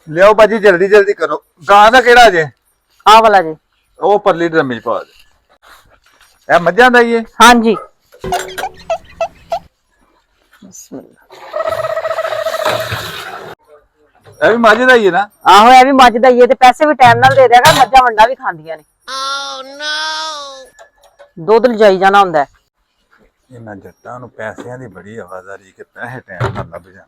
ਲਿਆਓ ਭਾਜੀ ਜਲਦੀ ਜਲਦੀ ਕਰੋ। ਗਾਂ ਦਾ ਕਿਹੜਾ ਜੇ? ਆ ਵਾਲਾ ਜੀ। ਉਹ ਪਰਲੀ ਡਰਮੀ ਚ ਪਾ ਦੇ। ਇਹ ਮੱਝਾਂ ਦਾ ਹੀ ਏ? हाँ जी। बिस्मिल्लाह। ਇਹ ਵੀ ਮੱਝ ਦਾ ਹੀ ਹੈ ਨਾ? आहो ये भी मझ दा ही है ते पैसे भी टाइम नाल दे देगा। मझां वंडा भी खांदियां ने। दुध लजाई जाना हुंदा है। ਇਹਨਾਂ ਜੱਟਾਂ ਨੂੰ ਪੈਸਿਆਂ ਦੀ ਬੜੀ ਆਵਾਜ਼ਾਰੀ ਕਿ ਪੈਸੇ ਟਾਈਮ ਨਾਲ ਲੱਭ ਜਾਣ।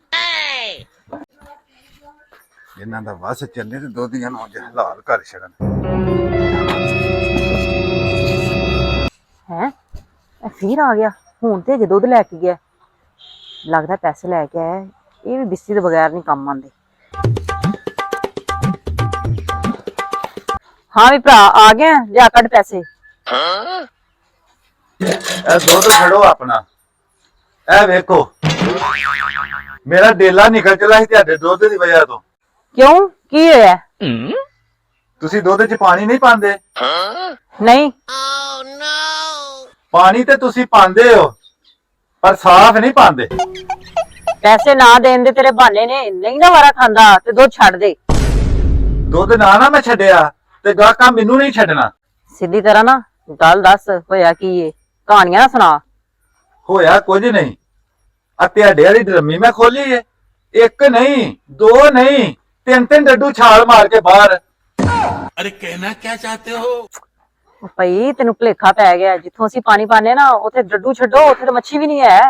ਇਹਨਾਂ ਦਾ ਵਸ ਚੱਲੇ ਤੇ ਦੋਧੀਆਂ ਨੂੰ ਅੱਜ ਹਲਾਲ ਕਰ ਛੱਡਣ। हैं फिर आ गया हुण ते जे दुध लैके गया लगदा पैसे लैके आया। ये भी बिस्सी दे बगैर नहीं काम आंदे। हाँ भी भरा आ गया लिया कट पैसे। ਇਹ ਦੁੱਧ ਛੱਡੋ ਆਪਣਾ। ਇਹ ਵੇਖੋ ਮੇਰਾ ਡੇਲਾ ਨਿਕਲ ਚਲਾ ਸੀ ਤੁਹਾਡੇ ਦੁੱਧ ਦੀ ਵਜ੍ਹਾ ਤੋਂ। क्यों की होया? ਤੁਸੀਂ ਦੁੱਧ 'ਚ ਪਾਣੀ ਨਹੀਂ ਪਾਉਂਦੇ? नहीं ਪਾਣੀ ਤੇ ਤੁਸੀਂ ਪਾਉਂਦੇ ਹੋ ਪਰ ਸਾਫ਼ ਨਹੀਂ ਪਾਉਂਦੇ। पैसे ना देन दे तेरे बहाने ने नहीं ना वारा खांदा ते दुध छड़ दे। ਦੁੱਧ ਨਾ ਮੈਂ ਛੱਡਿਆ ਤੇ ਗਾਹਕਾਂ ਮੈਨੂੰ ਨਹੀਂ ਛੱਡਣਾ। सीधी तरह ना गल दस होया की ये कहानियां ना सुना। ਹੋਇਆ ਕੁਝ ਨਹੀਂ। ਆ ਤੁਹਾਡੇ ਵਾਲੀ ਡਰਮੀ ਮੈਂ ਖੋਲੀ ਏ। ਇੱਕ ਨਹੀਂ ਦੋ ਨਹੀਂ ਤਿੰਨ ਤਿੰਨ ਡੱਡੂ ਛਾਲ ਮਾਰ ਕੇ ਬਾਹਰ। अरे कहना क्या चाहते हो? ਭਈ ਤੈਨੂੰ ਭੁਲੇਖਾ ਪੈ ਗਿਆ। ਜਿੱਥੋਂ ਅਸੀਂ ਪਾਣੀ ਪਾਣੇ ਨਾ ਉੱਥੇ ਡੱਡੂ ਛੱਡੋ ਉੱਥੇ ਤਾਂ ਮੱਛੀ ਵੀ ਨਹੀਂ ਹੈ।